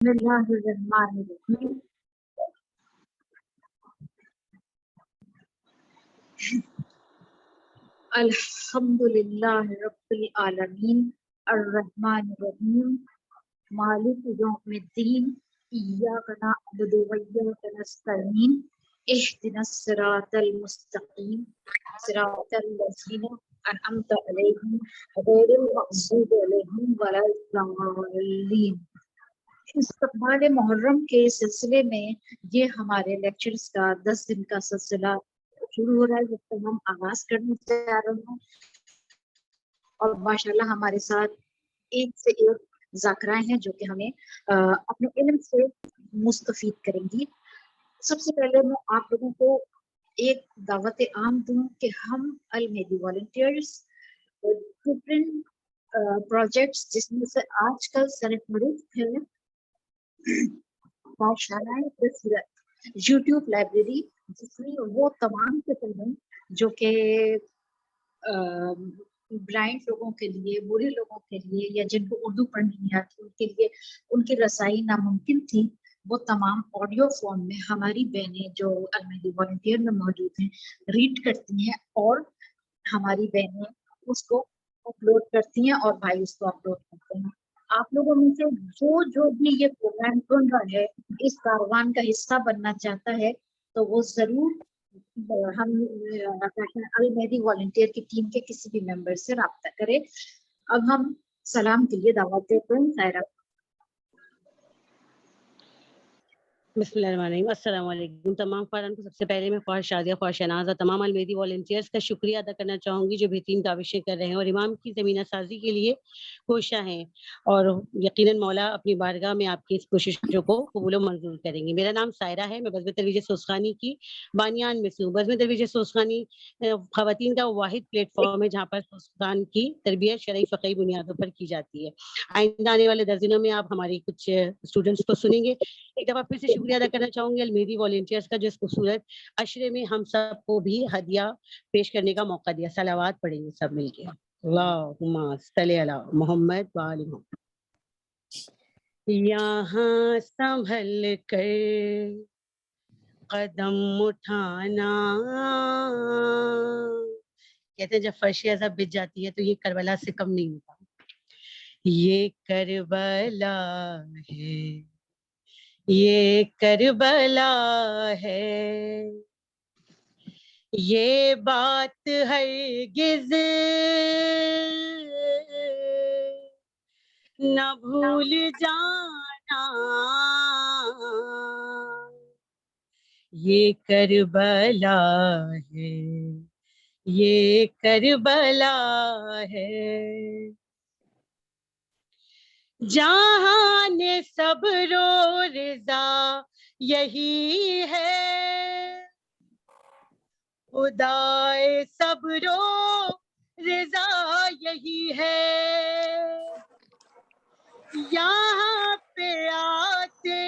बिस्मिल्लाहिर्रहमानिर्रहीम। अल्हम्दुलिल्लाहि रब्बिल आलमीन अर्रहमानिर्रहीम मालिक यौमिद्दीन इय्याका नअबुदु व इय्याका नस्तईन इहदिनस सिरातल मुस्तकीम सिरातल लज़ीना अनअमता अलैहिम गैरिल मग़ज़ूबि अलैहिम वलद्दाल्लीन। इस्तक़बाल मुहर्रम के सिलसिले में ये हमारे लेक्चर्स का 10 दिन का सिलसिला शुरू हो रहा है, जिसको हम आगाज करने जा रहे हैं। और माशाल्लाह हमारे साथ एक से एक ज़ाकराएं हैं जो कि हमें अपने इल्म से मुस्तफीद करेंगी। सबसे पहले मैं आप लोगों को एक दावत आम दूं कि हम अल मेहदी वॉलंटियर्स डिफरेंट प्रोजेक्ट्स जिसमें से आजकल सरफहरिस्त है पाठशालाएं बसीरत यूट्यूब लाइब्रेरी, जिसमें वो तमाम किताबें जो कि ब्लाइंड लोगों के लिए, बूढ़े लोगों के लिए या जिनको उर्दू पढ़नी नहीं आती उनके लिए उनकी रसाई नामुमकिन थी, वो तमाम ऑडियो फॉर्म में हमारी बहनें जो अल मेहदी वॉलंटियर में मौजूद हैं रीड करती हैं और हमारी बहनें उसको अपलोड करती हैं और भाई उसको अपलोड करते हैं। आप लोगों में से जो भी ये प्रोग्राम सुन रहा है, इस कारवान का हिस्सा बनना चाहता है, तो वो जरूर हम अल मेहदी वॉलंटियर की टीम के किसी भी मेंबर से राब्ता करें। अब हम सलाम के लिए दावत देते हैं सायरा। बिस्मिल्लाहिर्रहमानिर्रहीम। अस्सलाम वालेकुम। तमाम फ़ारन को सबसे पहले मैं ख्वाहिश शादिया ख्वाहिश शनाज और तमाम अल मेहदी वॉलंटियर्स का शुक्रिया अदा करना चाहूँगी जो बेहतरीन काविशें कर रहे हैं और इमाम की ज़मीना साजी के लिए कोशिश हैं, और यकीनन मौला अपनी बारगाह में आपकी इस कोशिशों को कबूल मंजूर करेंगे। मेरा नाम सायरा है, मैं बज़्म दरवीश सोसखानी की बानियान में से हूँ। बज़्म दरवीश सोसखानी ख़वातीन का वाहिद प्लेटफॉर्म है जहाँ पर सोसखान की तरबियत शरई फ़क़ही बुनियादों पर की जाती है। आइंदा आने वाले 10 दिनों में आप हमारी कुछ स्टूडेंट्स को सुनेंगे। एक दफ़ा फिर से शुक्रिया अदा करना चाहूँगी अल मेहदी वॉलंटियर्स का जो इस खूबसूरत अशरे में हम सबको भी हदिया पेश करने का मौका दिया। सलावत पढ़ेंगे सब मिलके। अल्लाहुम्मा सल्ली अला मुहम्मद व आलि मुहम्मद। यहाँ संभल कर कदम उठाना, कहते हैं जब फर्श अज़ब बिछ जाती है तो ये करबला से कम नहीं होता। ये करबला है, ये करबला है, ये बात हरगिज़ न भूल जाना, ये करबला है, ये करबला है, जहान सब्रो रिज़ा यही है, खुदाए सब्रो रिज़ा यही है, यहाँ पे आते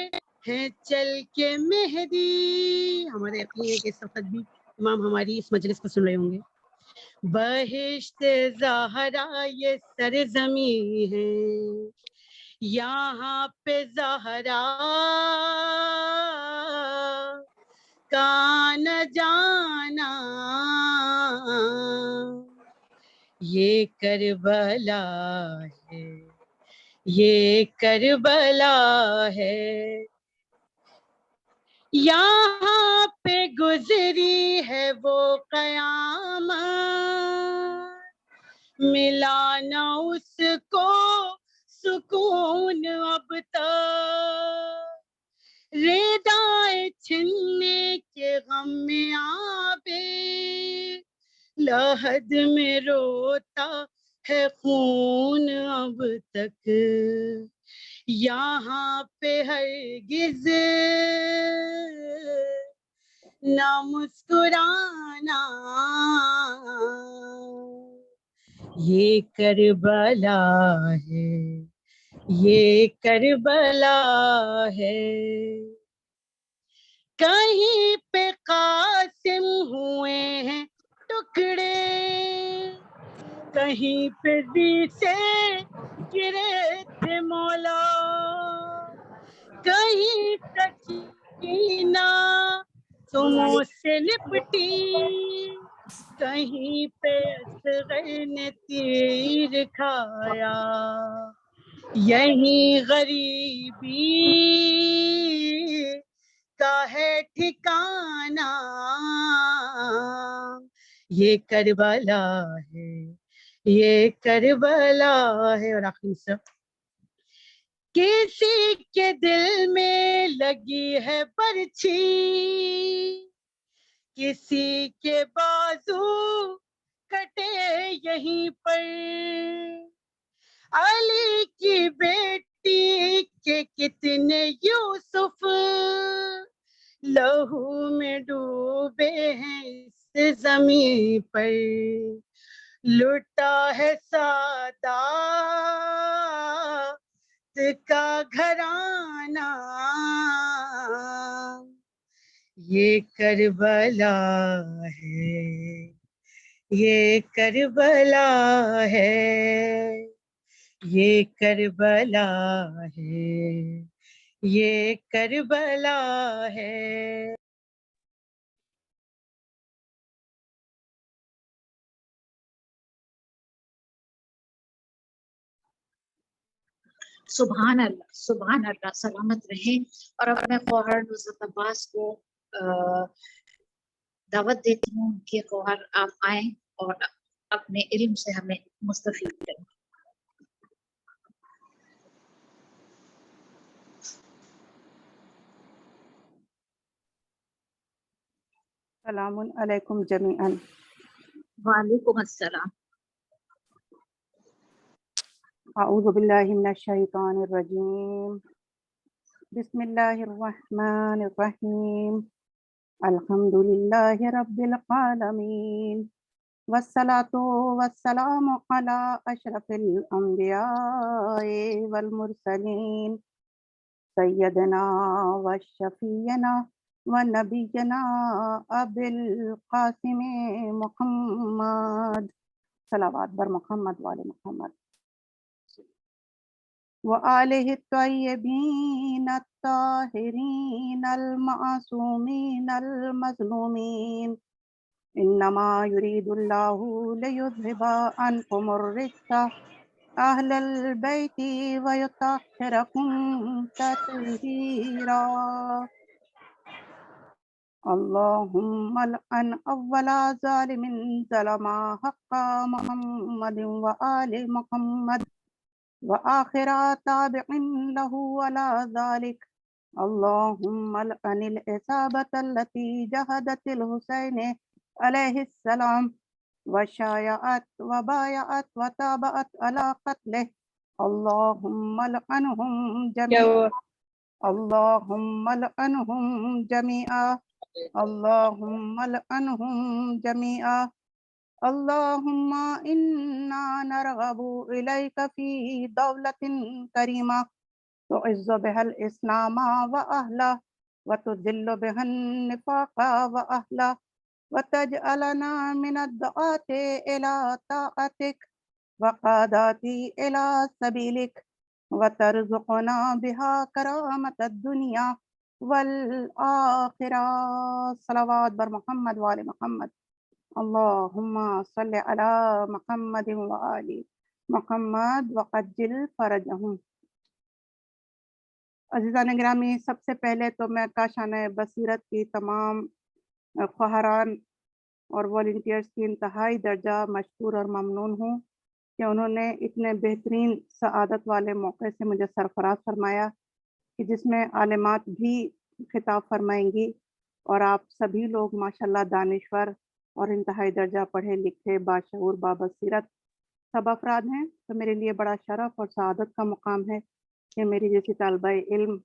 हैं चल के मेहदी। हमारे यकीन है कि इस वक्त भी इमाम हमारी इस मजलिस को सुन रहे होंगे। बहिश्त ज़हरा ये सरज़मी है, यहाँ पे ज़हरा का न जाना, ये करबला है, ये करबला है, यहाँ पे गुजरी है वो क़यामत, मिला न उसको सुकून अब तक, रिदाए छिनने के गम में आबे लहद में रोता है खून अब तक, यहाँ पे हरगिज़ ना मुस्कुराना, ये करबला है, ये करबला है, कहीं पे कासिम हुए हैं टुकड़े, कहीं पे दी से गिरे थे मौला, तुम उससे लिपटी कहीं पे असगर ने तीर खाया, यही गरीबी का है ठिकाना, ये करबला है, ये करबला है। और आखिरी सब, किसी के दिल में लगी है बरछी, किसी के बाजू कटे यहीं पर, अली की बेटी के कितने यूसुफ लहू में डूबे हैं इस जमीन पर, लुटा है सादात का घराना, ये करबला है, ये करबला है, ये करबला है, ये करबला है। सुभान अल्लाह, सुभान अल्लाह, सलामत रहे। और अब मैं ख्वाहर नुसरत अब्बास को दावत देती हूँ कि ख्वाहर आप आए और अपने इल्म से हमें मुस्तफीद करें। सलामुन अलैकुम जमीअन। वालेकुम अस्सलाम। अऊज़ु बिल्लाहि मिनश शैतानिर रजीम। बिस्मिल्लाहिर रहमानिर रहीम। अल्हम्दुलिल्लाहि रब्बिल आलमीन। वस्सलातु वस्सलामु अला अशरफिल अंबियाए वल मुरसलीन सय्यदना व शफीना व नबियना अबिल कासिम मुहम्मद सलावत बर मुहम्मद वाले मुहम्मद व आलिहि त्वय्यबीन अत्ताहिरीन अल मासूमीन अल मज़लूमीन। इन्नमा युरीदुल्लाहु लियुज़हिबा अन्कुमुर रिज्सा अहलल बैति व युतahhirakum तत्हीरा। अल्लाहुम्मा लअन अव्वला ज़ालिमिन ज़लमा हक़्क़ा मुहम्मदिन व आलि मुहम्मद व आखिरा ताबिइन लहु अला ज़ालिक। अल्लाहुम्मा लअनिल इसाबतल्लती जहदतिल हुसैन अलैहिस्सलाम व शायअत व बायअत व ताबअत अला क़त्लिह। अल्लाहुम्मा लअनहुम जमीअ। अल्लाहुम्मा लअनहुम जमीअ। अल्लाहुम्मा लअनहुम जमीअ। अल्लाहुम्मा इन्ना नरगबु इलैका फी दौलतिन करीमा तुइज़्ज़ु बिहल इस्लामा व अहला व तुज़िल्लु बिहन निफाका व अहला व तजअलना मिनद्दुआति इला ताअतिक व क़ादाति इला सबीलिक व तर्ज़ुक़ना बिहा करामतद दुनिया वल आखिरा। सलावत बर मुहम्मद वाले मुहम्मद। अल्लाहुम्मा सल्लि अला मुहम्मदिन व आलि मुहम्मद व अज्जिल फरजहुम। अज़ीज़ान गिरामी, सबसे पहले तो मैं काशाने बसीरत की तमाम ख्वाहरान और वॉलंटियर्स की इंतहाई दर्जा मशकूर और ममनून हूँ कि उन्होंने इतने बेहतरीन सआदत वाले मौके से मुझे सरफराज फरमाया कि जिसमें आलिमात भी खिताब फरमाएंगी और आप सभी लोग माशाल्लाह दानिश्वर और इंतहाई दर्जा पढ़े लिखे बाशऊर बाबसीरत सब अफराद हैं। तो मेरे लिए बड़ा शरफ और सआदत का मुकाम है कि मेरी जैसी तालिबा इल्म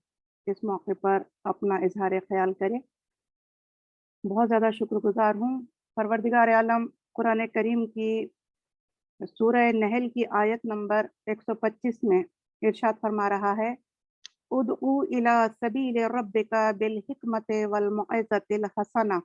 इस मौके पर अपना इजहार ख्याल करे। बहुत ज़्यादा शुक्रगुजार हूँ। परवरदिगार आलम कुरान करीम की सूरह नहल की आयत नंबर 125 में इरशाद फरमा रहा है, उदउ इला सबील रब्बिका बिल हिकमति वल मौइज़तिल हसना।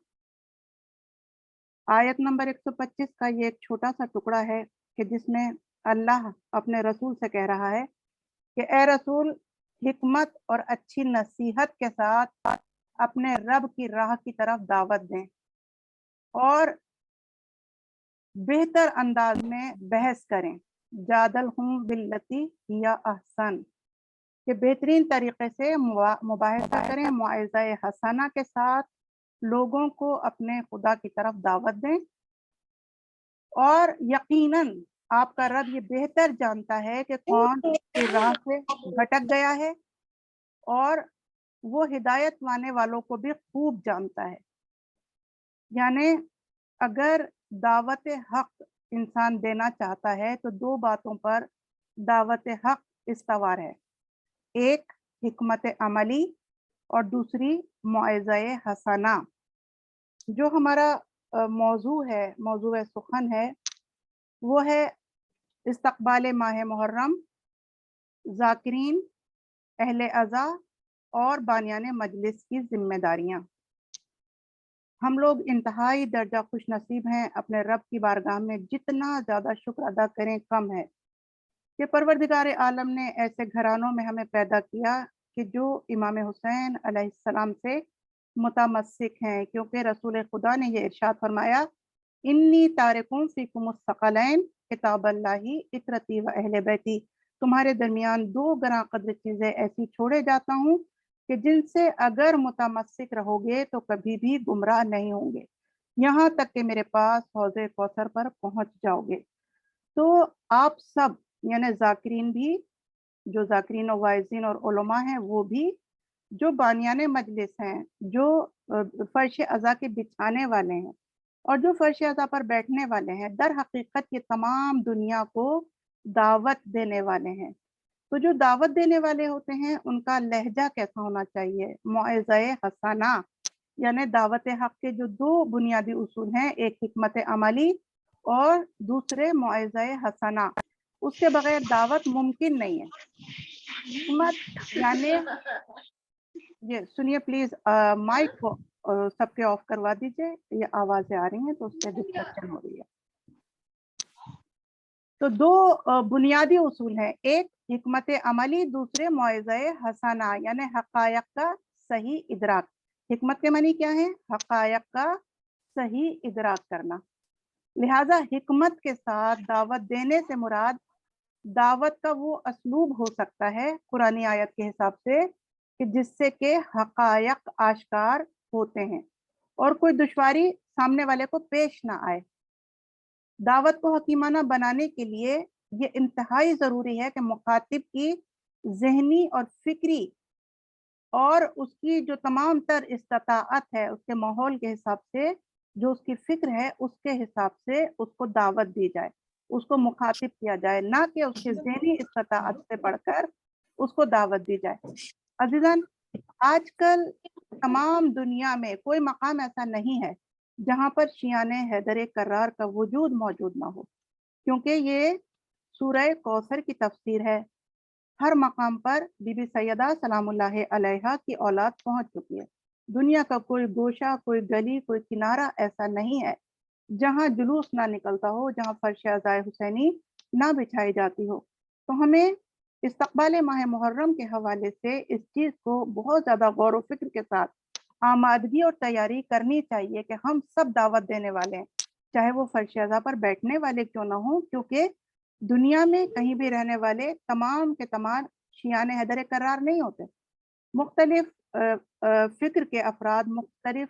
आयत नंबर 125 का ये एक छोटा सा टुकड़ा है कि जिसमें अल्लाह अपने रसूल से कह रहा है कि ए रसूल, हिकमत और अच्छी नसीहत के साथ اپنے رب کی راہ کی طرف دعوت دیں اور بہتر انداز میں بحث کریں، جادلہم باللتی ہی احسن، کہ بہترین طریقے سے مباحثہ کریں، موعظہ حسنہ کے ساتھ لوگوں کو اپنے خدا کی طرف دعوت دیں، اور یقیناً آپ کا رب یہ بہتر جانتا ہے کہ کون اس کی راہ سے بھٹک گیا ہے، اور وہ ہدایت پانے والوں کو بھی خوب جانتا ہے۔ یعنی اگر دعوت حق انسان دینا چاہتا ہے تو دو باتوں پر دعوت حق استوار ہے، ایک حکمت عملی اور دوسری موعظہ حسنہ۔ جو ہمارا موضوع ہے، موضوع سخن ہے، وہ ہے استقبال ماہ محرم، ذاکرین، اہل عزا اور بانیان مجلس کی ذمہ داریاں۔ ہم لوگ انتہائی درجہ خوش نصیب ہیں، اپنے رب کی بارگاہ میں جتنا زیادہ شکر ادا کریں کم ہے کہ پروردگار عالم نے ایسے گھرانوں میں ہمیں پیدا کیا کہ جو امام حسین علیہ السلام سے متمسک ہیں، کیونکہ رسول خدا نے یہ ارشاد فرمایا، انی تارکون فیکم الثقلین کتاب اللہ اطرتی و اہل بیتی، تمہارے درمیان دو گراں قدر چیزیں ایسی چھوڑے جاتا ہوں کہ جن سے اگر متمسک رہو گے تو کبھی بھی گمراہ نہیں ہوں گے، یہاں تک کہ میرے پاس حوض کوثر پر پہنچ جاؤ گے۔ تو آپ سب یعنی ذاکرین بھی، جو ذاکرین و واعظین اور علماء ہیں، وہ بھی، جو بانیان مجلس ہیں، جو فرش عزا کے بچھانے والے ہیں اور جو فرش عزا پر بیٹھنے والے ہیں، در حقیقت یہ تمام دنیا کو دعوت دینے والے ہیں۔ تو جو دعوت دینے والے ہوتے ہیں ان کا لہجہ کیسا ہونا چاہیے؟ موعظہ حسنہ، یعنی دعوت حق کے جو دو بنیادی اصول ہیں، ایک حکمت عملی اور دوسرے موعظہ حسنہ، اس کے بغیر دعوت ممکن نہیں ہے۔ حکمت یعنی یہ سنیے پلیز، مائک کو سب کے آف کروا دیجئے، یہ آوازیں آ رہی ہیں تو اس سے ڈسٹرکشن ہو رہی ہے۔ تو دو بنیادی اصول ہیں، ایک حکمت عملی، دوسرے موعظہ حسنہ یعنی حقائق کا صحیح ادراک۔ حکمت کے معنی کیا ہے؟ حقائق کا صحیح ادراک کرنا۔ لہٰذا حکمت کے ساتھ دعوت دینے سے مراد دعوت کا وہ اسلوب ہو سکتا ہے قرآنی آیت کے حساب سے کہ جس سے کہ حقائق آشکار ہوتے ہیں اور کوئی دشواری سامنے والے کو پیش نہ آئے۔ دعوت کو حکیمانہ بنانے کے لیے یہ انتہائی ضروری ہے کہ مخاطب کی ذہنی اور فکری اور اس کی جو تمام تر استطاعت ہے، اس کے ماحول کے حساب سے، جو اس کی فکر ہے اس کے حساب سے اس کو دعوت دی جائے، اس کو مخاطب کیا جائے، نہ کہ اس کے ذہنی استطاعت سے بڑھ کر اس کو دعوت دی جائے۔ عزیزان، آج کل تمام دنیا میں کوئی مقام ایسا نہیں ہے جہاں پر شیعان حیدر کرار کا وجود موجود نہ ہو، کیونکہ یہ سورہ کوثر کی تفسیر ہے۔ ہر مقام پر بی بی سیدہ سلام اللہ علیہا کی اولاد پہنچ چکی ہے۔ دنیا کا کوئی گوشہ، کوئی گلی، کوئی کنارہ ایسا نہیں ہے جہاں جلوس نہ نکلتا ہو، جہاں فرش عزائے حسینی نہ بچھائی جاتی ہو۔ تو ہمیں استقبال ماہ محرم کے حوالے سے اس چیز کو بہت زیادہ غور و فکر کے ساتھ آمادگی اور تیاری کرنی چاہیے کہ ہم سب دعوت دینے والے ہیں، چاہے وہ فرش عزا پر بیٹھنے والے کیوں نہ ہوں، کیونکہ دنیا میں کہیں بھی رہنے والے تمام کے تمام شیعان حیدر کرار نہیں ہوتے۔ مختلف فکر کے افراد، مختلف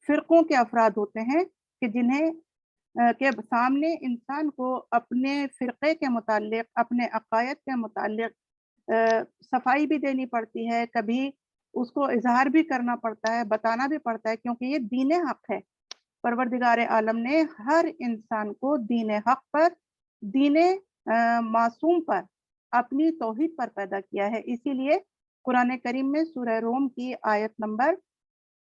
فرقوں کے افراد ہوتے ہیں کہ جنہیں کے سامنے انسان کو اپنے فرقے کے متعلق، اپنے عقائد کے متعلق صفائی بھی دینی پڑتی ہے، کبھی اس کو اظہار بھی کرنا پڑتا ہے، بتانا بھی پڑتا ہے، کیونکہ یہ دین حق ہے۔ پروردگار عالم نے ہر انسان کو دین حق پر، دین معصوم پر، اپنی توحید پر پیدا کیا ہے۔ اسی لیے قرآن کریم میں سورہ روم کی آیت نمبر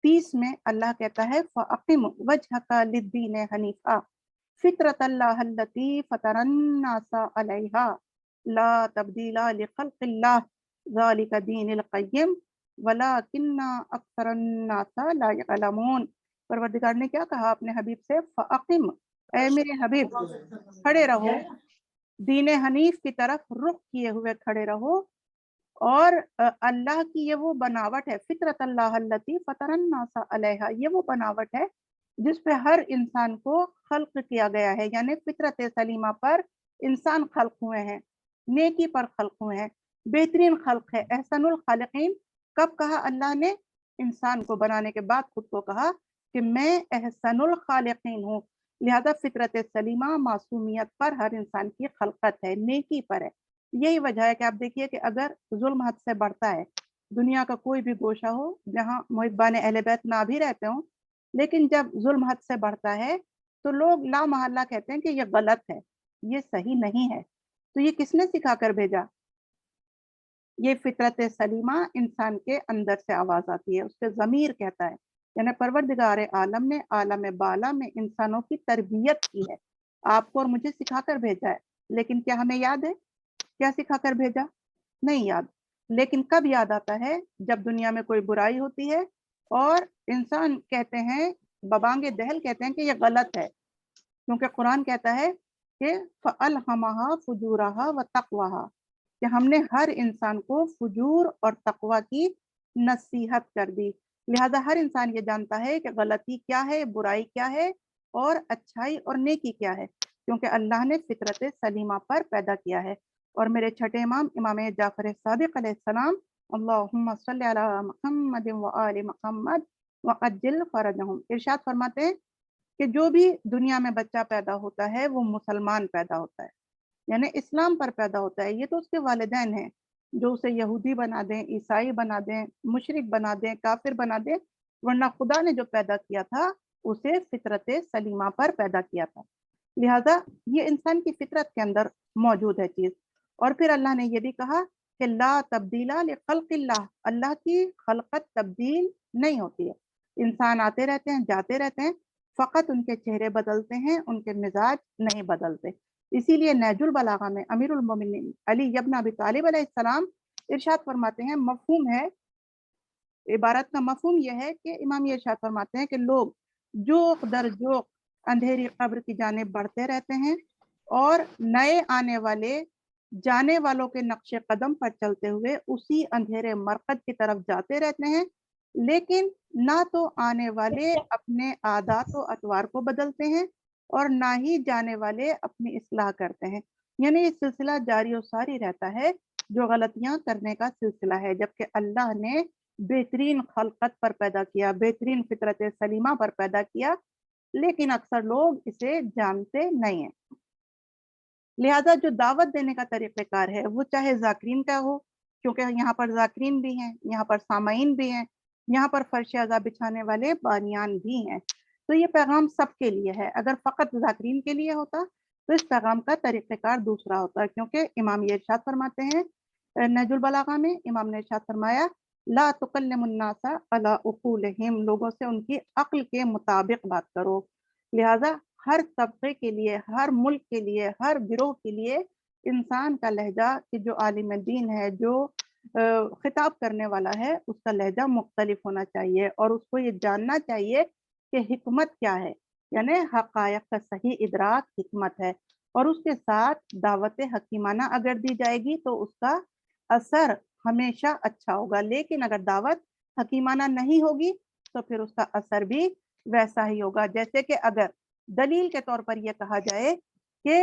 30 میں اللہ کہتا ہے فَأَقِمْ وَجْهَكَ لِلدِّينِ حَنِيفًا فِطْرَةَ اللَّهِ الَّتِي فَطَرَ النَّاسَ عَلَيْهَا لَا تَبْدِيلَ لِخَلْقِ اللَّهِ ذَلِكَ دِينُ الْقَيِّمُ وَلَكِنَّ أَكْثَرَ النَّاسَ لَا يَعْلَمُونَ۔ پروردگار نے کیا کہا اپنے حبیب سے؟ فَأَقِمْ، اے میرے حبیب کھڑے رہو، دین حنیف کی طرف رخ کیے ہوئے کھڑے رہو، اور اللہ की ये वो बनावट है, फितरत अल्लाह अल्लती फतरन नासा अलैहा, ये वो बनावट है जिस पे हर इंसान को खल्क किया गया है, यानी फितरत सलीमा पर इंसान खल्क हुए हैं, नेकी पर खल्क हुए हैं, बेहतरीन खल्क है। एहसनुल खालिकीन कब कहा अल्लाह ने? इंसान को बनाने के बाद खुद को कहा कि मैं एहसनुल खालिकीन हूँ। लिहाजा फितरत सलीमा मासूमियत पर हर इंसान की खलकत है, नेकी पर है। यही वजह है कि आप देखिए कि अगर जुल्म हद से बढ़ता है, दुनिया का कोई भी गोशा हो जहाँ मुहिब्बान अहले बैत ना भी रहते हों, लेकिन जब जुल्म हद से बढ़ता है तो लोग ला महल्ला कहते हैं कि ये गलत है, ये सही नहीं है। तो ये किसने सिखा कर भेजा? ये फितरत सलीमा इंसान के अंदर से आवाज आती है, उसके ज़मीर कहता है, यानी परवरदिगार आलम ने आलम बाला में इंसानों की तरबियत की है, आपको और मुझे सिखा कर भेजा है। लेकिन क्या हमें याद है क्या सिखा कर भेजा? नहीं याद। लेकिन कब याद आता है? जब दुनिया में कोई बुराई होती है और इंसान कहते हैं, बबांगे दहल कहते हैं कि ये गलत है, क्योंकि कुरान कहता है कि फ़अल्हमहा फुजूरहा व तक़वाहा, कि हमने हर इंसान को फुजूर और तकवा की नसीहत कर दी। लिहाजा हर इंसान ये जानता है कि गलती क्या है, बुराई क्या है और अच्छाई और नेकी क्या है, क्योंकि अल्लाह ने फितरत सलीमा पर पैदा किया है। और मेरे छठे इमाम इमाम जाफर सादिक अलैहिस्सलाम, अल्लाहुम्मा सल्लि अला मुहम्मद व आलि मुहम्मद व अज्जिल फरजहुम, इरशाद फरमाते हैं कि जो भी दुनिया में बच्चा पैदा होता है वो मुसलमान पैदा होता है, यानी इस्लाम पर पैदा होता है। ये तो उसके वालिदैन हैं जो उसे यहूदी बना दें, ईसाई बना दें, मुशरिक बना दें, काफिर बना दें, वरना खुदा ने जो पैदा किया था उसे फितरत सलीमा पर पैदा किया था। लिहाजा ये इंसान की फितरत के अंदर मौजूद है चीज। और फिर अल्लाह ने ये भी कहा कि ला तब्दीला लिखल्किल्लाह, अल्लाह की खलकत तब्दील नहीं होती है, इंसान आते रहते हैं जाते रहते हैं, फ़कत उनके चेहरे बदलते हैं, उनके मिजाज नहीं बदलते। इसीलिए नहजुल बलागा में अमीरुल मोमिनीन अली इब्न अबी तालिब अलैहिस्सलाम इरशाद फरमाते हैं, मफहूम है इबारत का, मफहूम यह है कि इमाम ये इरशाद फरमाते हैं कि लोग जोक दर जोक अंधेरी कब्र की जानिब बढ़ते रहते हैं और नए आने वाले जाने वालों के नक्शे कदम पर चलते हुए उसी अंधेरे मरकज की तरफ जाते रहते हैं, लेकिन ना तो आने वाले अपने आदात व अतवार को बदलते हैं और ना ही जाने वाले अपनी इस्लाह करते हैं। यानी ये सिलसिला जारी और सारी रहता है जो गलतियां करने का सिलसिला है, जबकि अल्लाह ने बेहतरीन खलकत पर पैदा किया, बेहतरीन फितरत सलीमा पर पैदा किया, लेकिन अक्सर लोग इसे जानते नहीं हैं। लिहाजा जो दावत देने का तरीक़ेकार है वो चाहे ज़ाकिरीन का हो, क्योंकि यहाँ पर ज़ाकिरीन भी हैं, यहाँ पर सामाईन भी हैं, यहाँ पर फर्श अज़ा बिछाने वाले बानियान भी हैं। तो ये पैगाम सबके लिए है। अगर फ़कत ज़ाकिरीन के लिए होता तो इस पैगाम का तरीक़ेकार दूसरा होता, क्योंकि इमाम ये इरशाद फरमाते हैं नहजुल बलागा में, इमाम ने इरशाद फरमाया ला तुकल्लिमुन नासा अला उकूलिहिम, लोगों से उनकी अक्ल के मुताबिक बात करो। लिहाजा हर तबके के लिए, हर मुल्क के लिए, हर गिरोह के लिए इंसान का लहजा, कि जो आलिम दीन है, जो खिताब करने वाला है, उसका लहजा मुख्तलिफ होना चाहिए और उसको ये जानना चाहिए कि हिकमत क्या है, यानी हक़ायक़ का सही इदराक हिकमत है। और उसके साथ दावत हकीमाना अगर दी जाएगी तो उसका असर हमेशा अच्छा होगा, लेकिन अगर दावत हकीमाना नहीं होगी तो फिर उसका असर भी वैसा ही होगा। जैसे कि अगर दलील के तौर पर यह कहा जाए कि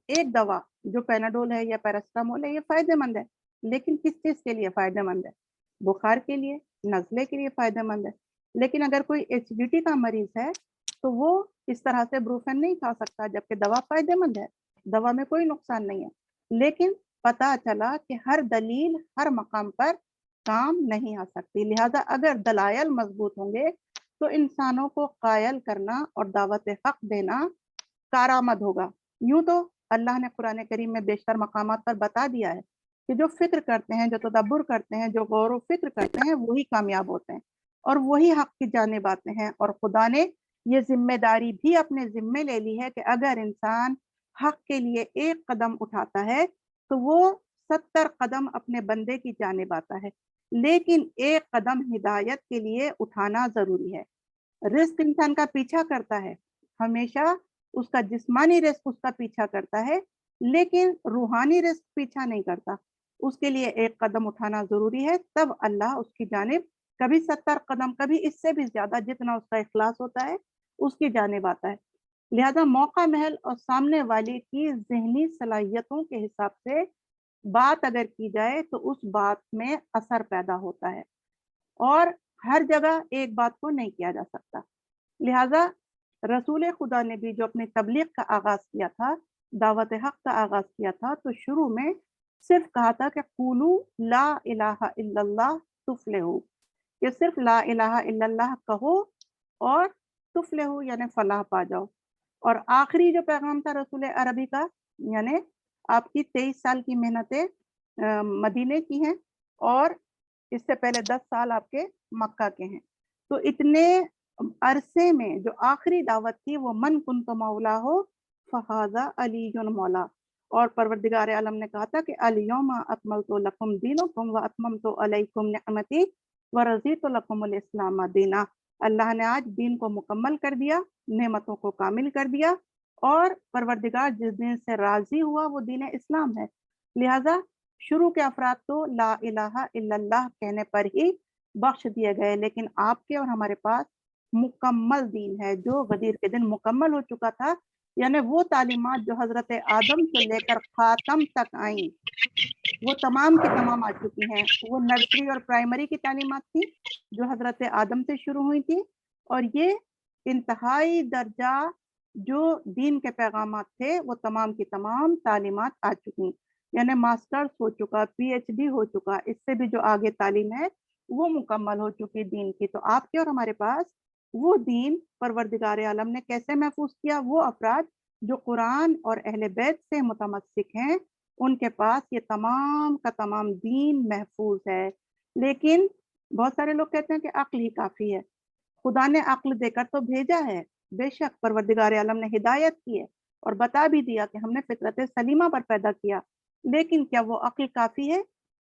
एक दवा जो पैनाडोल है या पैरास्टामोल है ये फायदेमंद है, लेकिन किस चीज के लिए फायदेमंद है? बुखार के लिए, नज़ले के लिए फायदेमंद है। लेकिन अगर कोई एसिडिटी का मरीज है तो वो इस तरह से ब्रूफेन नहीं खा सकता, जबकि दवा फायदेमंद है, दवा में कोई नुकसान नहीं है। लेकिन पता चला कि हर दलील हर मकाम पर काम नहीं आ सकती। लिहाजा अगर दलायल मजबूत होंगे तो इंसानों को कायल करना और दावत हक देना कारआमद होगा। यूं तो अल्लाह ने कुरान करीम में बेशतर मकामात पर बता दिया है कि जो फिक्र करते हैं, जो तदब्बुर करते हैं, जो गौर व फिक्र करते हैं, वही कामयाब होते हैं और वही हक की जानिब आते हैं। और खुदा ने ये जिम्मेदारी भी अपने जिम्मे ले ली है कि अगर इंसान हक के लिए एक कदम उठाता है तो वो 70 कदम अपने बंदे की जानिब आता है, लेकिन एक कदम हिदायत के लिए उठाना जरूरी है। रिस्क इंसान का पीछा करता है, हमेशा उसका जिस्मानी रिस्क उसका पीछा करता है, लेकिन रूहानी रिस्क पीछा नहीं करता। उसके लिए एक कदम उठाना जरूरी है, तब अल्लाह उसकी जानिब कभी 70 कदम, कभी इससे भी ज्यादा, जितना उसका इखलास होता है उसकी जानिब आता है। लिहाजा मौका महल और सामने वाले की ज़हनी सलाहियतों के हिसाब से बात अगर की जाए तो उस बात में असर पैदा होता है, और हर जगह एक बात को नहीं किया जा सकता। लिहाजा रसूल खुदा ने भी जो अपनी तबलीग का आगाज किया था, दावत हक का आगाज किया था, तो शुरू में सिर्फ कहा था कि कुलू ला इलाहा इल्लल्लाह तुफलिहू, कि सिर्फ ला इलाहा इल्लल्लाह कहो और तुफलिहू यानी फलाह पा जाओ। और आखिरी जो पैगाम था रसूल अरबी का, यानी आपकी 23 साल की मेहनतें मदीने की हैं और इससे पहले 10 साल आपके मक्का के हैं। तो इतने अरसे में जो आखिरी दावत थी वो मन कुन तो मौला हो फहाजा अलीयुन मौला, और परवरदिगार आलम ने कहा था कि अल-यौमा अकमलतु लकुम दीनकुम व अतममतु अलैकुम निअमती व रज़ीतु लकुमुल इस्लाम दीना। अल्लाह ने आज दीन को मुकम्मल कर दिया, नेमतों को कामिल कर दिया, और परवरदिगार जिस दिन से राजी हुआ वो दीन इस्लाम है। लिहाजा शुरू के अफराद तो ला इलाहा इल्लल्लाह कहने पर ही बख्श दिए गए, लेकिन आपके और हमारे पास मुकम्मल दीन है जो गदीर के दिन मुकम्मल हो चुका था। यानी वो तालीमात जो हजरत आदम से लेकर खातम तक आई वो तमाम की तमाम आ चुकी हैं। वो नर्सरी और प्राइमरी की तालीमात थी जो हजरत आदम से शुरू हुई थी, और ये इंतहाई दर्जा जो दीन के पैगामात थे वो तमाम की तमाम तालीमात आ चुकी। यानी मास्टर्स हो चुका, पीएचडी हो चुका, इससे भी जो आगे तालीम है वो मुकम्मल हो चुकी दीन की। तो आपके और हमारे पास वो दीन परवरदिगार आलम ने कैसे महफूज किया? वो अफराद जो कुरान और अहले बैत से मुतमस्सिक हैं, उनके पास ये तमाम का तमाम दीन महफूज है। लेकिन बहुत सारे लोग कहते हैं कि अक्ल ही काफ़ी है। खुदा ने अक्ल देकर तो भेजा है, बेशक परवरदिगार आलम ने हिदायत की है और बता भी दिया कि हमने फितरत सलीमा पर पैदा किया, लेकिन क्या वो अक्ल काफ़ी है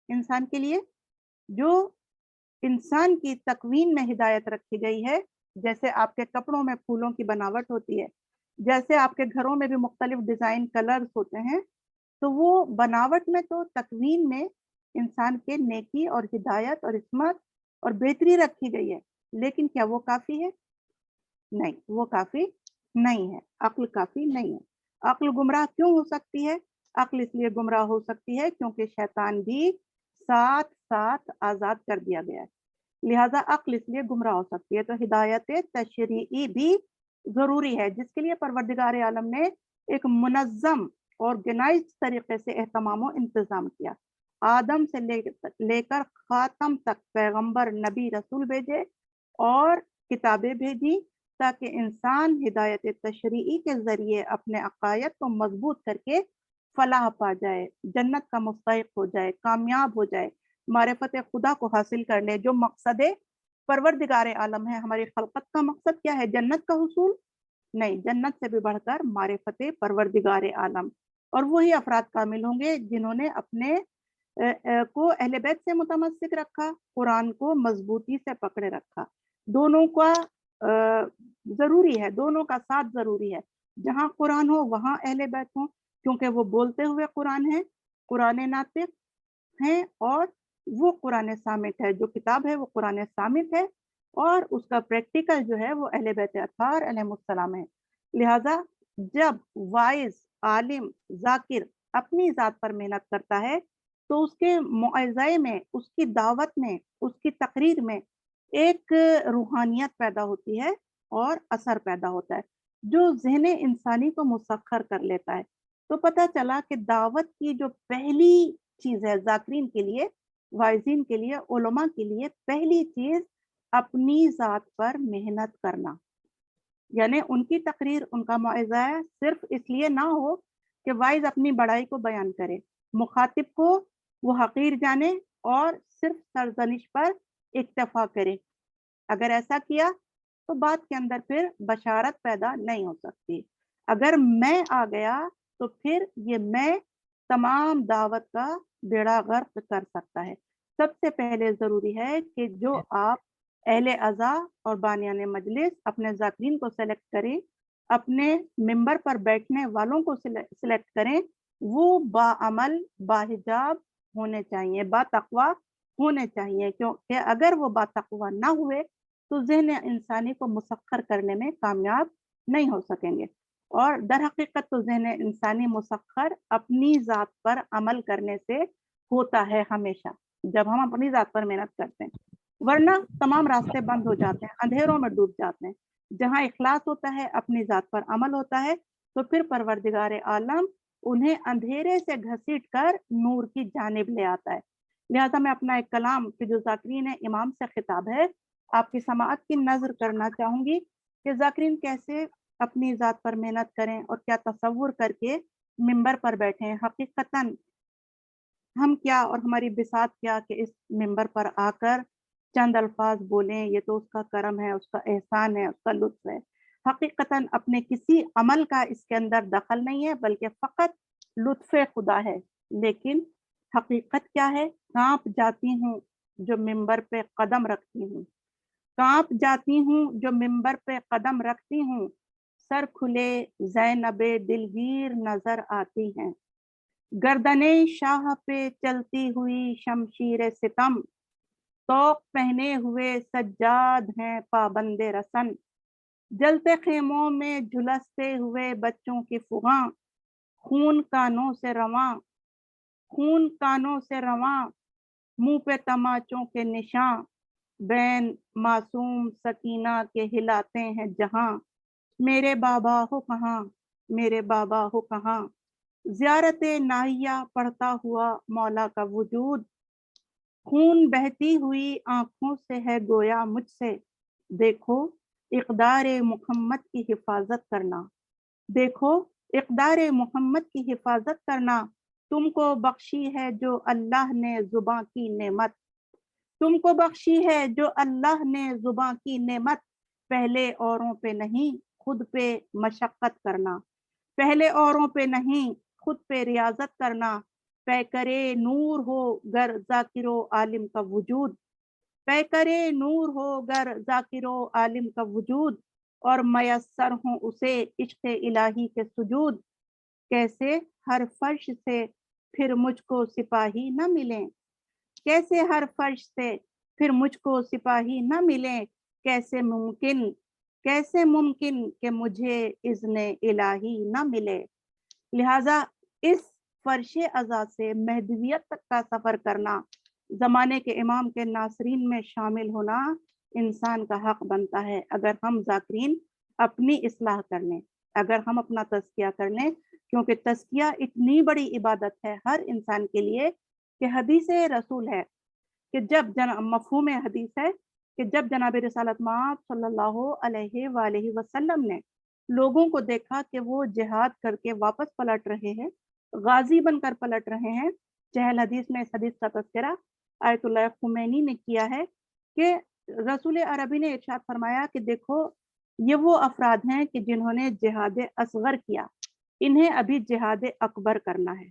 इंसान के लिए? जो इंसान की तकवीन में हिदायत रखी गई है, जैसे आपके कपड़ों में फूलों की बनावट होती है, जैसे आपके घरों में भी मुख्तलिफ डिज़ाइन कलर्स होते हैं, तो वो बनावट में तो तकवीन में इंसान के नेकी और हिदायत और इस्मत और बेहतरी रखी गई है, लेकिन क्या वो काफ़ी है? नहीं, वो काफ़ी नहीं है, अक्ल काफ़ी नहीं है। अक्ल गुमराह क्यों हो सकती है? अक्ल इसलिए गुमराह हो सकती है क्योंकि शैतान भी साथ-साथ आज़ाद कर दिया गया है। लिहाजा अक्ल इसलिए गुमराह हो सकती है। तो हिदायत तशरीई भी ज़रूरी है, जिसके लिए परवरदिगार आलम ने एक मुनज़्ज़म ऑर्गेनाइज्ड तरीके से एहतमाम व इंतज़ाम किया। आदम से लेकर ख़ातम तक पैगंबर, नबी, रसूल भेजे और किताबें भेजी ताकि इंसान हिदायत तशरीई के ज़रिए अपने अक़ायद को मज़बूत करके फलाह पा जाए, जन्नत का मुस्तहिक़ हो जाए, कामयाब हो जाए, मारिफत खुदा को हासिल कर ले। जो मकसद परवरदिगार आलम है, हमारी खलकत का मकसद क्या है? जन्नत का हुसूल? नहीं, जन्नत से भी बढ़कर मारिफत परवरदिगार आलम। और वही अफराद कामिल होंगे जिन्होंने अपने को अहले बैत से मुतमस्सिक रखा, कुरान को मजबूती से पकड़े रखा। दोनों का ज़रूरी है, दोनों का साथ ज़रूरी है। जहाँ कुरान हो वहाँ अहले बैत हो, क्योंकि वो बोलते हुए कुरान है, कुरान नातिक हैं, और वो कुरान सामित है। जो किताब है वो कुरान सामित है, और उसका प्रैक्टिकल जो है वो अहले बैत अत्हार अलैहिमुस्सलाम है। लिहाजा जब वाइज, आलिम, ज़ाकिर अपनी ज़ात पर मेहनत करता है तो उसके मुआज़े में, उसकी दावत में, उसकी तकरीर में एक रूहानियत पैदा होती है और असर पैदा होता है जो ज़हन इंसानी को मुसख्खर कर लेता है। तो पता चला कि दावत की जो पहली चीज़ है ज़ाकिरीन के लिए, वाइज़ीन के लिए, उलमा के लिए, पहली चीज़ अपनी ज़ात पर मेहनत करना। यानी उनकी तकरीर, उनका मुआज़ा सिर्फ इसलिए ना हो कि वाइज़ अपनी बड़ाई को बयान करे, मुखातिब को वो हकीर जाने और सिर्फ सरजनिश पर इक्तफा करे। अगर ऐसा किया तो बात के अंदर फिर बशारत पैदा नहीं हो सकती। अगर मैं आ गया तो फिर ये मैं तमाम दावत का बेड़ा गर्क कर सकता है। सबसे पहले ज़रूरी है कि जो आप अहले अज़ा और बानियान मजलिस अपने ज़ाकिरीन को सेलेक्ट करें, अपने मिंबर पर बैठने वालों को सिलेक्ट करें, वो बाअमल, बाहिजाब ہونے چاہیے, باتقوا ہونے چاہیے, کیونکہ اگر وہ باتقوا نہ ہوئے تو ذہن انسانی کو مسخر کرنے میں کامیاب نہیں ہو سکیں گے. اور در حقیقت تو ذہن انسانی مسخر اپنی ذات پر عمل کرنے سے ہوتا ہے ہمیشہ, جب ہم اپنی ذات پر محنت کرتے ہیں, ورنہ تمام راستے بند ہو جاتے ہیں, اندھیروں میں ڈوب جاتے ہیں. جہاں اخلاص ہوتا ہے, اپنی ذات پر عمل ہوتا ہے, تو پھر پروردگار عالم انہیں اندھیرے سے گھسیٹ کر نور کی جانب لے آتا ہے. لہذا میں اپنا ایک کلام کہ جو ذاکرین امام سے خطاب ہے آپ کی سماعت کی نظر کرنا چاہوں گی کہ ذاکرین کیسے اپنی ذات پر محنت کریں اور کیا تصور کر کے ممبر پر بیٹھیں. حقیقتاً ہم کیا اور ہماری بساط کیا کہ اس ممبر پر آ کر چند الفاظ بولیں, یہ تو اس کا کرم ہے, اس کا احسان ہے, اس کا لطف ہے. حقیقتاً اپنے کسی عمل کا اس کے اندر دخل نہیں ہے, بلکہ فقط لطف خدا ہے. لیکن حقیقت کیا ہے؟ کانپ جاتی ہوں جو ممبر پہ قدم رکھتی ہوں, کانپ جاتی ہوں جو ممبر پہ قدم رکھتی ہوں, سر کھلے زینب دلگیر نظر آتی ہیں, گردنے شاہ پہ چلتی ہوئی شمشیر ستم, توق پہنے ہوئے سجاد ہیں پابند رسن, جلتے خیموں میں جھلستے ہوئے بچوں کی فغاں, خون کانوں سے رواں, خون کانوں سے رواں, منہ پہ تماچوں کے نشاں, بین معصوم سکینہ کے ہلاتے ہیں جہاں, میرے بابا ہو کہاں, میرے بابا ہو کہاں, زیارت ناہیہ پڑھتا ہوا مولا کا وجود, خون بہتی ہوئی آنکھوں سے ہے گویا مجھ سے, دیکھو اقدار محمد کی حفاظت کرنا, دیکھو اقدار محمد کی حفاظت کرنا, تم کو بخشی ہے جو اللہ نے زباں کی نعمت, تم کو بخشی ہے جو اللہ نے زباں کی نعمت, پہلے اوروں پہ نہیں خود پہ مشقت کرنا, پہلے اوروں پہ نہیں خود پہ ریاضت کرنا, پیکرے نور ہو گر ذاکر و عالم کا وجود, پیکرے نور ہو گر ذاکر و عالم کا وجود, اور میسر ہوں اسے عشق الہی کے سجود, کیسے ہر فرش سے پھر مجھ کو سپاہی نہ ملیں, کیسے ہر فرش سے پھر مجھ کو سپاہی نہ ملیں, کیسے ممکن کہ مجھے اذن الہی نہ ملے. لہٰذا اس فرش ازا سے مہدویت تک کا سفر کرنا, زمانے کے امام کے ناصرین میں شامل ہونا انسان کا حق بنتا ہے, اگر ہم ذاکرین اپنی اصلاح کر لیں, اگر ہم اپنا تزکیہ کر لیں, کیونکہ تزکیہ اتنی بڑی عبادت ہے ہر انسان کے لیے کہ حدیث رسول ہے کہ جب مفہوم حدیث ہے کہ جب جناب رسالت مآب صلی اللہ علیہ وآلہ وسلم نے لوگوں کو دیکھا کہ وہ جہاد کر کے واپس پلٹ رہے ہیں, غازی بن کر پلٹ رہے ہیں, چہل حدیث میں اس حدیث کا تذکرہ آیت اللہ خمینی نے کیا ہے کہ رسول عربی نے ارشاد فرمایا کہ دیکھو یہ وہ افراد ہیں کہ جنہوں نے جہاد اصغر کیا, انہیں ابھی جہاد اکبر کرنا ہے.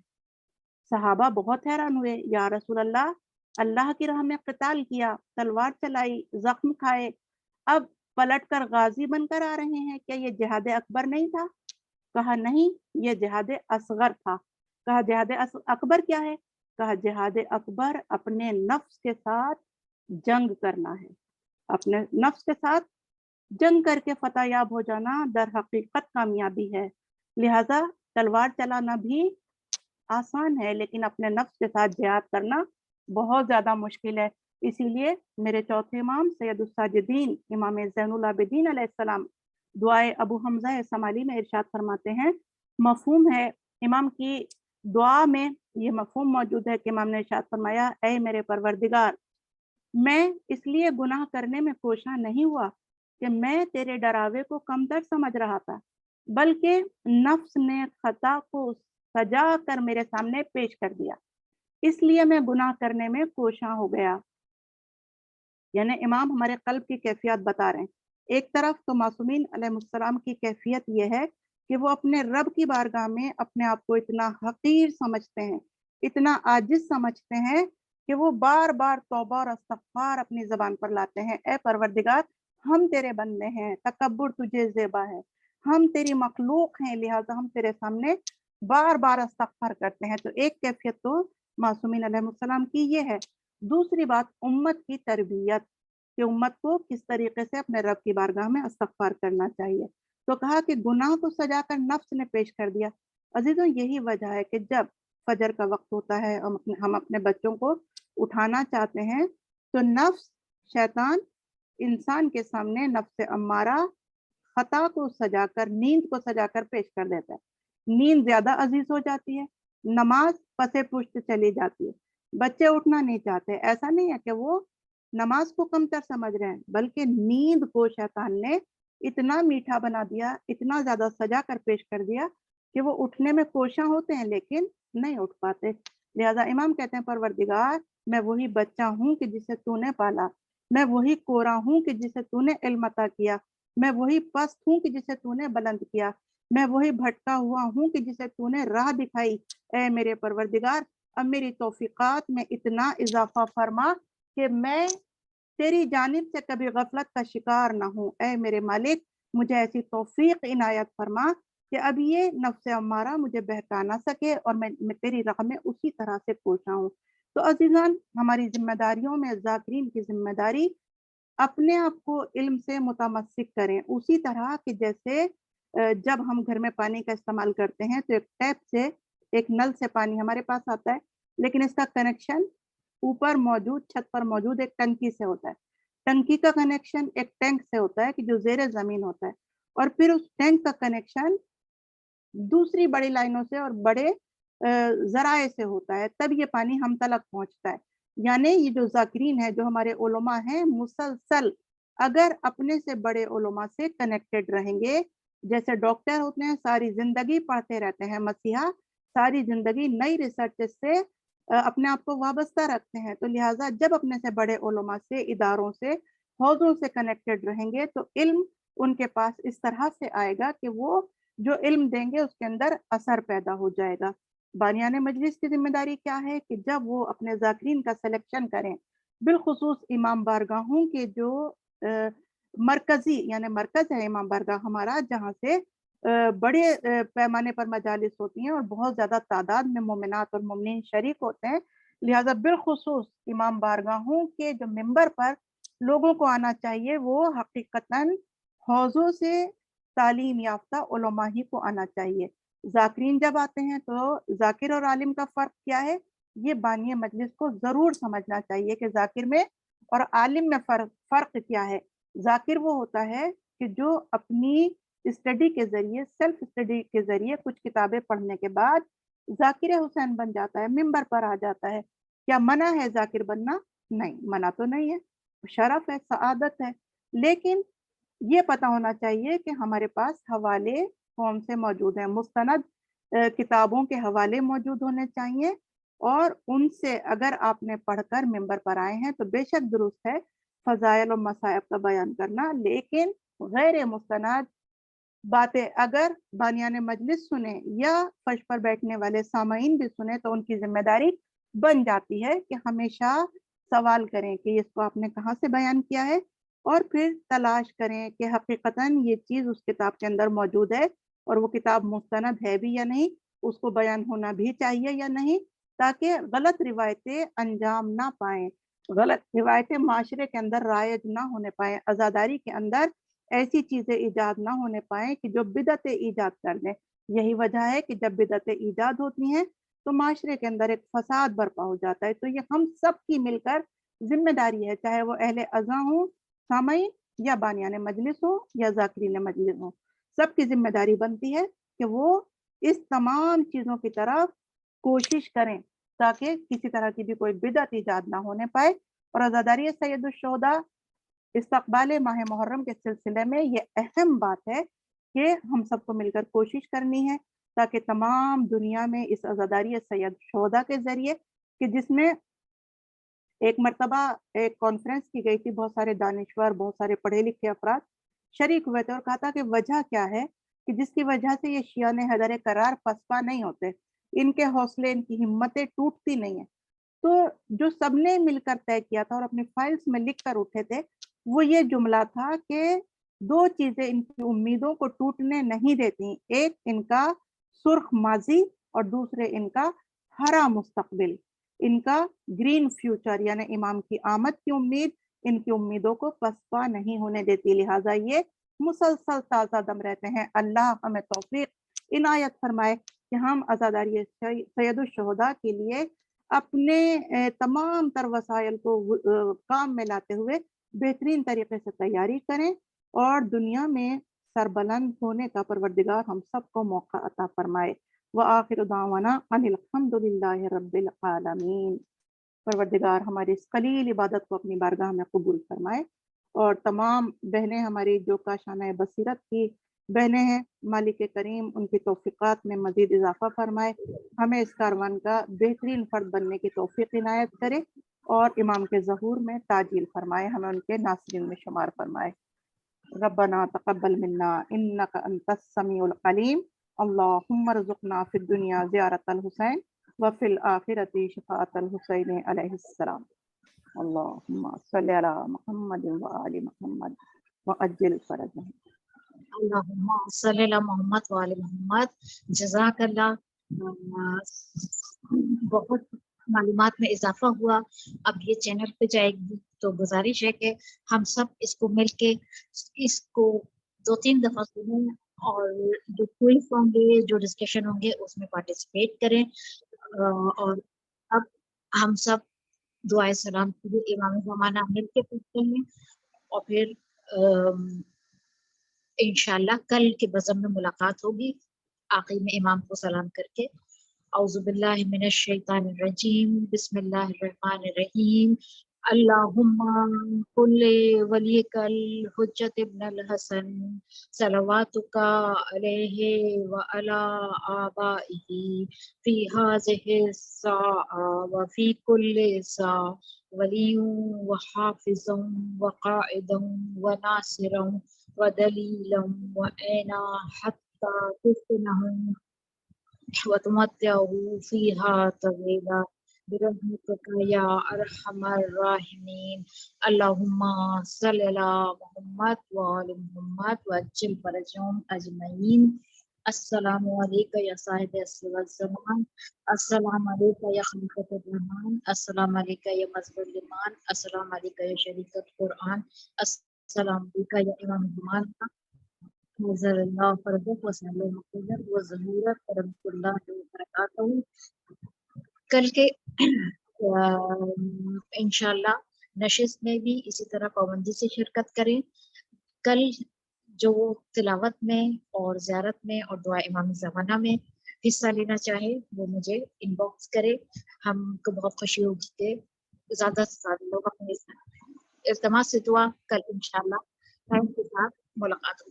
صحابہ بہت حیران ہوئے, یا رسول اللہ کی راہ میں قتال کیا, تلوار چلائی, زخم کھائے, اب پلٹ کر غازی بن کر آ رہے ہیں, کیا یہ جہاد اکبر نہیں تھا؟ کہا نہیں, یہ جہاد اصغر تھا. کہا جہاد اکبر کیا ہے؟ کہا جہاد اکبر اپنے نفس کے ساتھ جنگ کرنا ہے, اپنے نفس کے ساتھ جنگ کر کے فتح یاب ہو جانا در حقیقت کامیابی ہے. لہذا تلوار چلانا بھی آسان ہے, لیکن اپنے نفس کے ساتھ جہاد کرنا بہت زیادہ مشکل ہے. اسی لیے میرے چوتھے امام سید الساجدین امام زین العابدین علیہ السلام دعائے ابو حمزہ سمالی میں ارشاد فرماتے ہیں, مفہوم ہے امام کی دعا میں یہ مفہوم موجود ہے کہ امام نے ارشاد فرمایا, اے میرے پروردگار, میں اس لیے گناہ کرنے میں کوشاں نہیں ہوا کہ میں تیرے ڈراوے کو کمتر سمجھ رہا تھا, بلکہ نفس نے خطا کو سجا کر میرے سامنے پیش کر دیا, اس لیے میں گناہ کرنے میں کوشاں ہو گیا. یعنی امام ہمارے قلب کی کیفیت بتا رہے ہیں. ایک طرف تو معصومین علیہ السلام کی کیفیت یہ ہے کہ وہ اپنے رب کی بارگاہ میں اپنے آپ کو اتنا حقیر سمجھتے ہیں, اتنا عاجز سمجھتے ہیں کہ وہ بار بار توبہ اور استغفار اپنی زبان پر لاتے ہیں, اے پروردگار ہم تیرے بندے ہیں, تکبر تجھے زیبا ہے, ہم تیری مخلوق ہیں, لہٰذا ہم تیرے سامنے بار بار استغفار کرتے ہیں. تو ایک کیفیت تو मासूमीन अलैहिस्सलाम की ये है। दूसरी बात उम्मत की तरबियत, कि उम्मत को किस तरीके से अपने रब की बारगाह में इस्तग़फ़ार करना चाहिए। तो कहा कि गुनाह को सजाकर नफ्स ने पेश कर दिया। अजीजों, यही वजह है कि जब फजर का वक्त होता है, हम अपने बच्चों को उठाना चाहते हैं, तो नफ्स, शैतान इंसान के सामने नफ्स अम्मारा खता को सजाकर, नींद को सजाकर पेश कर देता है। नींद ज्यादा अजीज हो जाती है, नमाज पसे पुश्त चली जाती है, बच्चे उठना नहीं चाहते। ऐसा नहीं है कि वो नमाज को कमतर समझ रहे हैं, बल्कि नींद को शैतान ने इतना मीठा बना दिया, इतना ज्यादा सजा कर पेश कर दिया कि वो उठने में कोशिश होते हैं लेकिन नहीं उठ पाते। लिहाजा इमाम कहते हैं, परवरदिगार, मैं वही बच्चा हूँ कि जिसे तूने पाला, मैं वही कोरा हूँ कि जिसे तूने इल्म अता किया, मैं वही पस्त हूँ कि जिसे तूने बुलंद किया, मैं वही भटका हुआ हूँ कि जिसे तूने राह दिखाई। ए मेरे परवरदिगार, अब मेरी तौफीकात में इतना इजाफा फरमा कि मैं तेरी जानिब से कभी गफलत का शिकार ना हूँ। ए मेरे मालिक, मुझे ऐसी तौफीक इनायत फरमा कि अब ये नफ्स अम्मारा मुझे बहका ना सके और मैं तेरी राह में उसी तरह से कोशा हूँ। तो अजीजान, हमारी जिम्मेदारियों में जाकिरीन की जिम्मेदारी अपने आप को इल्म से मुतमस्सिक करें, उसी तरह कि जैसे जब हम घर में पानी का इस्तेमाल करते हैं तो एक टैप से, एक नल से पानी हमारे पास आता है, लेकिन इसका कनेक्शन ऊपर मौजूद, छत पर मौजूद एक टंकी से होता है। टंकी का कनेक्शन एक टैंक से होता है कि जो ज़ेरे ज़मीन होता है, और फिर उस टैंक का कनेक्शन दूसरी बड़ी लाइनों से और बड़े ज़राए से होता है, तब ये पानी हम तलक पहुँचता है। यानी ये जो ज़ाकिरीन है, जो हमारे उलमा हैं, मुसलसल अगर अपने से बड़े उलमा से कनेक्टेड रहेंगे, जैसे डॉक्टर होते हैं सारी ज़िंदगी पढ़ते रहते हैं मसीहा, सारी ज़िंदगी नई रिसर्च से अपने आप को वाबस्ता रखते हैं, तो लिहाजा जब अपने से बड़े उलमा से, इदारों से, हौज़ों से कनेक्टेड रहेंगे तो इल्म उनके पास इस तरह से आएगा कि वो जो इल्म देंगे उसके अंदर असर पैदा हो जाएगा। बानियाने मजलिस की ज़िम्मेदारी क्या है कि जब वो अपने ज़ाकिरीन का सिलेक्शन करें, बिलखुसूस इमाम बारगाहों के जो मरकज़ी, यानी मरकज़ है इमाम बारगाह हमारा, जहाँ से बड़े पैमाने पर मजालिस होती हैं और बहुत ज़्यादा तादाद में मोमिनात और मोमिनीन शरीक होते हैं। लिहाजा बिलखुसूस इमाम बारगाहों के जो मिंबर पर लोगों को आना चाहिए, वो हकीकतन हौज़ों से तालीम याफ्ता उलमा ही को आना चाहिए। ज़ाकिरीन जब आते हैं तो ज़ाकिर और आलिम का फ़र्क क्या है, ये बानिए मजलिस को ज़रूर समझना चाहिए कि ज़ाकिर में और आलिम में फ़र्क क्या है। ज़ाकिर वो होता है कि जो अपनी स्टडी के ज़रिए, सेल्फ स्टडी के ज़रिए कुछ किताबें पढ़ने के बाद ज़ाकिर हुसैन बन जाता है, मिंबर पर आ जाता है। क्या मना है ज़ाकिर बनना? नहीं, मना तो नहीं है, शरफ़ है, सआदत है। लेकिन ये पता होना चाहिए कि हमारे पास हवाले कौन से मौजूद हैं, मुस्तनद किताबों के हवाले मौजूद होने चाहिए, और उनसे अगर आपने पढ़कर मिंबर पर आए हैं तो बेशक दुरुस्त है फ़ज़ाइल और मसाइब का बयान करना, लेकिन गैर मुस्तनद बातें अगर बानियाने मजलिस सुने या फर्श पर बैठने वाले सामाईन भी सुने तो उनकी जिम्मेदारी बन जाती है कि हमेशा सवाल करें कि इसको आपने कहाँ से बयान किया है, और फिर तलाश करें कि हकीकतन ये चीज़ उस किताब के अंदर मौजूद है और वो किताब मुस्तनद है भी या नहीं, उसको बयान होना भी चाहिए या नहीं, ताकि गलत रिवायतें अंजाम ना पाएँ, गलत रिवायतें माशरे के अंदर राइज ना होने पाएँ, अज़ादारी के अंदर ऐसी चीज़ें ईजाद ना होने पाएँ कि जो बिदअतें ईजाद कर दें। यही वजह है कि जब बिदअतें ईजाद होती हैं, तो माशरे के अंदर एक फ़साद बर्पा हो जाता है। तो ये हम सब की मिलकर ज़िम्मेदारी है, चाहे वो अहले अज़ा हों, सामईन, या बानियाने मजलिस हो या ज़ाकिरीन मजलिस हो। सबकी ज़िम्मेदारी बनती है कि वो इस तमाम चीज़ों की तरफ कोशिश करें, ताकि किसी तरह की भी कोई बिदअत ईजाद ना होने पाए। और अज़ादारी सैयदुश्शुहदा इस्तक़बाल माह मुहर्रम के सिलसिले में ये अहम बात है कि हम सबको मिलकर कोशिश करनी है, ताकि तमाम दुनिया में इस अज़ादारी सैयदुश्शुहदा के ज़रिए, कि जिसमें एक मर्तबा एक कॉन्फ्रेंस की गई थी, बहुत सारे दानिश्वर, बहुत सारे पढ़े लिखे अफराद शरीक हुए थे, और कहा था कि वजह क्या है कि जिसकी वजह से ये शियान हैदर करार पसपा नहीं होते, इनके हौसले, इनकी हिम्मतें टूटती नहीं है। तो जो सबने मिलकर तय किया था और अपनी फाइल्स में लिख कर उठे थे, वो ये जुमला था कि दो चीजें इनकी उम्मीदों को टूटने नहीं देती, एक इनका सुर्ख माजी और दूसरे इनका हरा मुस्तकबिल। ان کا گرین فیوچر یعنی امام کی آمد کی امید ان کی امیدوں کو پسپا نہیں ہونے دیتی، لہٰذا یہ مسلسل تازہ دم رہتے ہیں۔ اللہ ہمیں توفیق عنایت فرمائے کہ ہم عزاداری سید الشہداء کے لیے اپنے تمام تر وسائل کو کام میں لاتے ہوئے بہترین طریقے سے تیاری کریں اور دنیا میں سربلند ہونے کا پروردگار ہم سب کو موقع عطا فرمائے۔ وآخر دعوانا ان الحمد للہ رب العالمین۔ پروردگار ہماری اس قلیل عبادت کو اپنی بارگاہ میں قبول فرمائے، اور تمام بہنیں ہماری جو کاشانہ بصیرت کی بہنیں ہیں، مالک کریم ان کی توفیقات میں مزید اضافہ فرمائے، ہمیں اس کاروان کا بہترین فرد بننے کی توفیق عنایت کرے اور امام کے ظہور میں تعجیل فرمائے، ہمیں ان کے ناصرین میں شمار فرمائے۔ ربنا تقبل منا انک انت السمیع العلیم، اللہم ارزقنا فی الدنیا زیارت الحسین وفی الآخرۃ شفاعۃ الحسین علیہ السلام۔ اللہم صلی علی محمد وآل محمد وعجل فرجہ۔ اللہم صلی علی محمد وآل محمد۔ جزاک اللہ، بہت معلومات میں اضافہ ہوا۔ اب یہ چینل پہ جائے گی تو گزارش ہے کہ ہم سب اس کو مل کے اس کو 2-3 دفعہ سنیں اور جو کوئز ہوں گے، جو ڈسکشن ہوں گے اس میں پارٹیسپیٹ کریں، اور اب ہم سب دعائے سلام کے لیے امام زمانہ مل کے پوچھتے ہیں، اور پھر انشاءاللہ کل کے بزم میں ملاقات ہوگی آخر میں امام کو سلام کر کے۔ اعوذ باللہ من الشیطان الرجیم، بسم اللہ الرحمن الرحیم۔ اللہم کل ولیک الحجت ابن الحسن صلواتک علیہ وعلی آبائہ فی ہذہ الساعہ وفی کل ساعہ ولی وحافظ وقائد وناصر ودلیلا وعینا حتی تسکنہم وتمتعوا فیہا طویلا برحمتک یا ارحم الراحمین۔ اللہم صلی علی محمد وآل محمد وعجل فرجہم اجمعین۔ السلام علیکم یا صاحب العصر والزمان، السلام علیکم یا خلیفۃ الرحمن، السلام علیکم یا مظہر الایمان، السلام علیکم یا شریک القرآن، السلام علیکم یا امام زمان، نظر اللہ فردق وسلم مقدر و ظہورت رحمۃ اللہ وبرکاتہ۔ کل کے انشاءاللہ نشست میں بھی اسی طرح پابندی سے شرکت کریں۔ کل جو تلاوت میں اور زیارت میں اور دعا امام زمانہ میں حصہ لینا چاہے وہ مجھے ان باکس کرے، ہم کو بہت خوشی ہوگی کہ زیادہ سے زیادہ لوگ اپنے التماس سے دعا کل انشاءاللہ ٹائم کے ساتھ ملاقات ہوگی۔